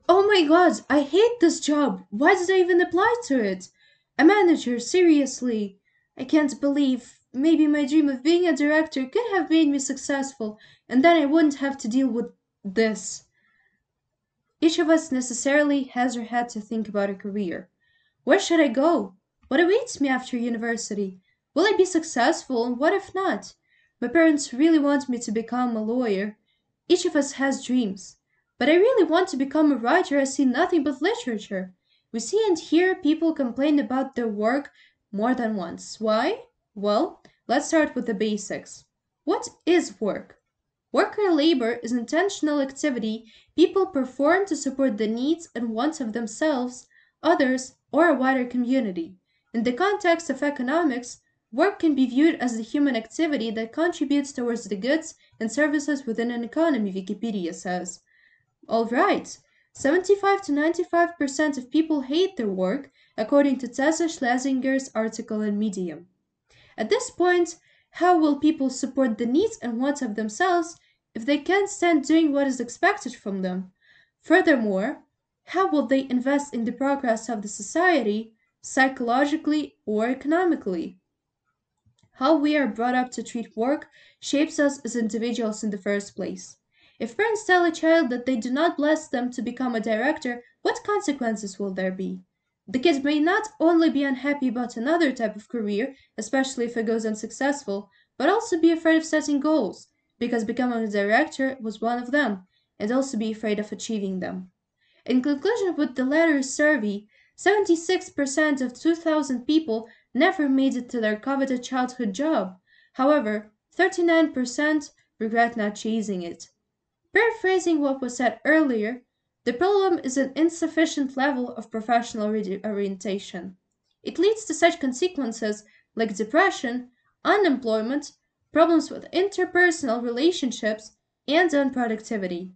Oh my god, I hate this job. Why did I even apply to it? A manager, seriously. I can't believe. Maybe my dream of being a director could have made me successful, and then I wouldn't have to deal with this. Each of us necessarily has or had to think about a career. Where should I go? What awaits me after university? Will I be successful, and what if not? My parents really want me to become a lawyer. Each of us has dreams. But I really want to become a writer. I see nothing but literature. We see and hear people complain about their work more than once. Why? Well, let's start with the basics. What is work? Worker labor is intentional activity people perform to support the needs and wants of themselves, others, or a wider community. In the context of economics, work can be viewed as the human activity that contributes towards the goods and services within an economy, Wikipedia says. Alright, 75 to 95% of people hate their work, according to Tessa Schlesinger's article in Medium. At this point, how will people support the needs and wants of themselves if they can't stand doing what is expected from them? Furthermore, how will they invest in the progress of the society, psychologically or economically? How we are brought up to treat work shapes us as individuals in the first place. If parents tell a child that they do not bless them to become a director, what consequences will there be? The kid may not only be unhappy about another type of career, especially if it goes unsuccessful, but also be afraid of setting goals, because becoming a director was one of them, and also be afraid of achieving them. In conclusion with the latter survey, 76% of 2,000 people never made it to their coveted childhood job. However, 39% regret not chasing it. Paraphrasing what was said earlier, the problem is an insufficient level of professional orientation. It leads to such consequences like depression, unemployment, problems with interpersonal relationships, and unproductivity.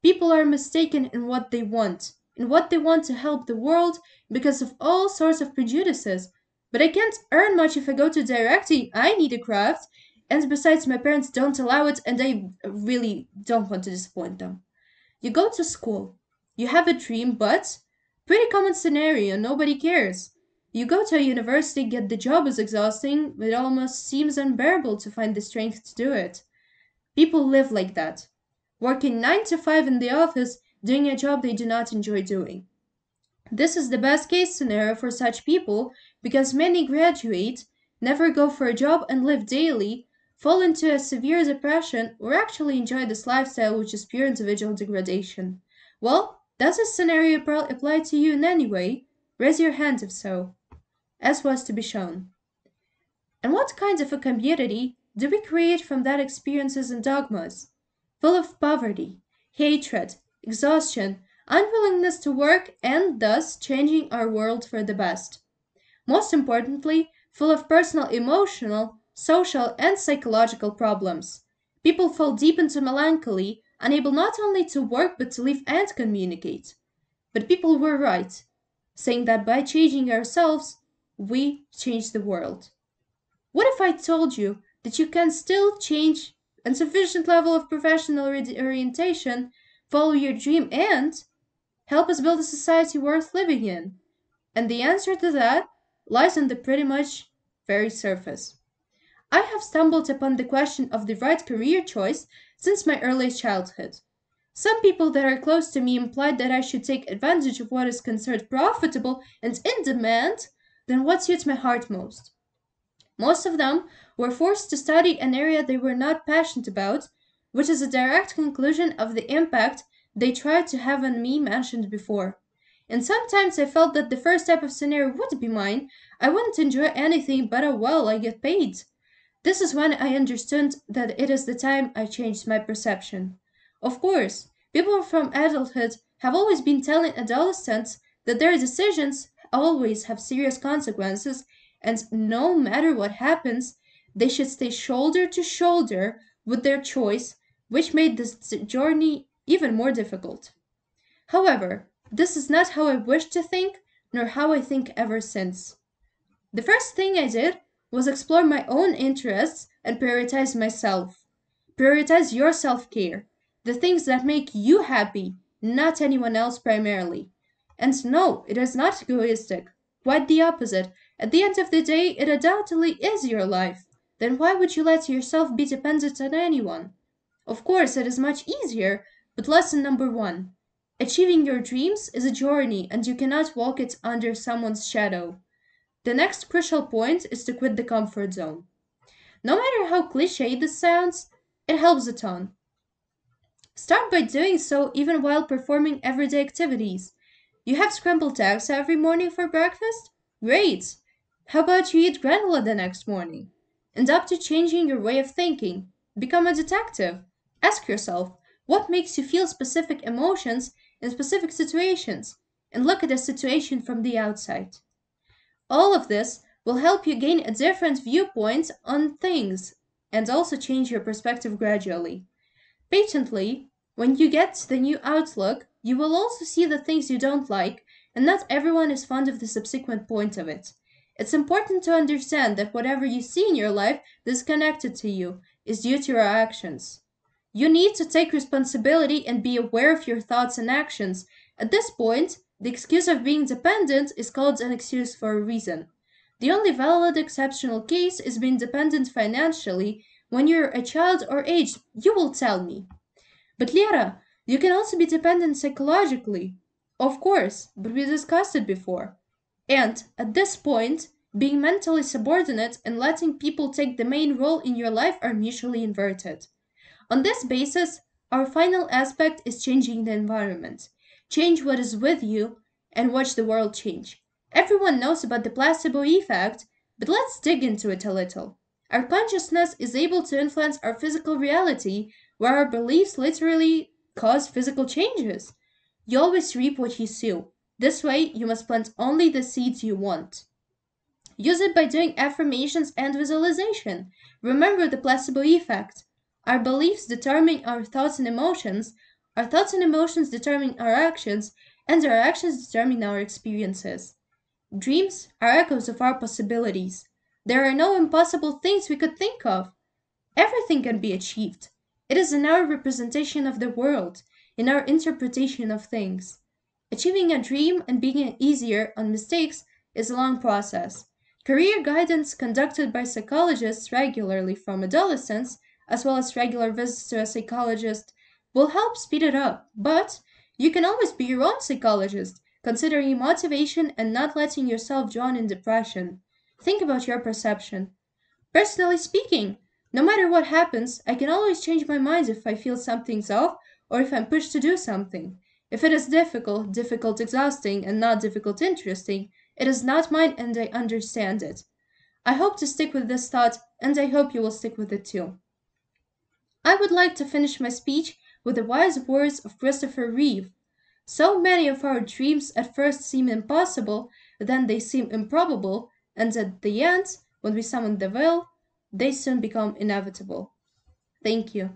People are mistaken in what they want to help the world because of all sorts of prejudices. But I can't earn much if I go to directing. I need a craft. And besides, my parents don't allow it, and I really don't want to disappoint them. You go to school. You have a dream, but pretty common scenario, nobody cares. You go to a university, get the job is exhausting, it almost seems unbearable to find the strength to do it. People live like that, working 9 to 5 in the office, doing a job they do not enjoy doing. This is the best case scenario for such people because many graduate, never go for a job, and live daily, fall into a severe depression, or actually enjoy this lifestyle which is pure individual degradation. Well, does this scenario apply to you in any way? Raise your hand if so, as was to be shown. And what kind of a community do we create from that experiences and dogmas? Full of poverty, hatred, exhaustion, unwillingness to work, and thus changing our world for the best. Most importantly, full of personal, emotional, social, and psychological problems. People fall deep into melancholy, unable not only to work but to live and communicate. But people were right, saying that by changing ourselves, we change the world. What if I told you that you can still change a sufficient level of professional orientation, follow your dream, and help us build a society worth living in? And the answer to that lies on the pretty much very surface. I have stumbled upon the question of the right career choice since my earliest childhood. Some people that are close to me implied that I should take advantage of what is considered profitable and in demand than what suits my heart most. Most of them were forced to study an area they were not passionate about, which is a direct conclusion of the impact they tried to have on me mentioned before. And sometimes I felt that the first type of scenario would be mine. I wouldn't enjoy anything but I get paid. This is when I understood that it is the time I changed my perception. Of course, people from adulthood have always been telling adolescents that their decisions always have serious consequences, and no matter what happens, they should stay shoulder to shoulder with their choice, which made this journey even more difficult. However, this is not how I wish to think, nor how I think ever since. The first thing I did was explore my own interests and prioritize myself. Prioritize your self care, the things that make you happy, not anyone else primarily. And no, it is not egoistic. Quite the opposite. At the end of the day, it undoubtedly is your life. Then why would you let yourself be dependent on anyone? Of course, it is much easier, but lesson number one: achieving your dreams is a journey and you cannot walk it under someone's shadow. The next crucial point is to quit the comfort zone. No matter how cliche this sounds, it helps a ton. Start by doing so even while performing everyday activities. You have scrambled eggs every morning for breakfast? Great! How about you eat granola the next morning? Adapt to changing your way of thinking. Become a detective. Ask yourself what makes you feel specific emotions in specific situations, and look at the situation from the outside. All of this will help you gain a different viewpoint on things and also change your perspective gradually. Patiently, when you get the new outlook, you will also see the things you don't like, and not everyone is fond of the subsequent point of it. It's important to understand that whatever you see in your life that is connected to you is due to your actions. You need to take responsibility and be aware of your thoughts and actions. At this point, the excuse of being dependent is called an excuse for a reason. The only valid exceptional case is being dependent financially when you're a child or aged, you will tell me. But Liara, you can also be dependent psychologically. Of course, but we discussed it before. And at this point, being mentally subordinate and letting people take the main role in your life are mutually inverted. On this basis, our final aspect is changing the environment. Change what is with you and watch the world change. Everyone knows about the placebo effect, but let's dig into it a little. Our consciousness is able to influence our physical reality, where our beliefs literally cause physical changes. You always reap what you sow. This way, you must plant only the seeds you want. Use it by doing affirmations and visualization. Remember the placebo effect. Our beliefs determine our thoughts and emotions determine our actions, and our actions determine our experiences. Dreams are echoes of our possibilities. There are no impossible things we could think of. Everything can be achieved. It is in our representation of the world, in our interpretation of things. Achieving a dream and being easier on mistakes is a long process. Career guidance conducted by psychologists regularly from adolescents, as well as regular visits to a psychologist, will help speed it up. But you can always be your own psychologist, considering motivation and not letting yourself drown in depression. Think about your perception. Personally speaking, no matter what happens, I can always change my mind if I feel something's off or if I'm pushed to do something. If it is difficult, exhausting, and not difficult, interesting, it is not mine and I understand it. I hope to stick with this thought, and I hope you will stick with it too. I would like to finish my speech with the wise words of Christopher Reeve. So many of our dreams at first seem impossible, then they seem improbable, and at the end, when we summon the will, they soon become inevitable. Thank you.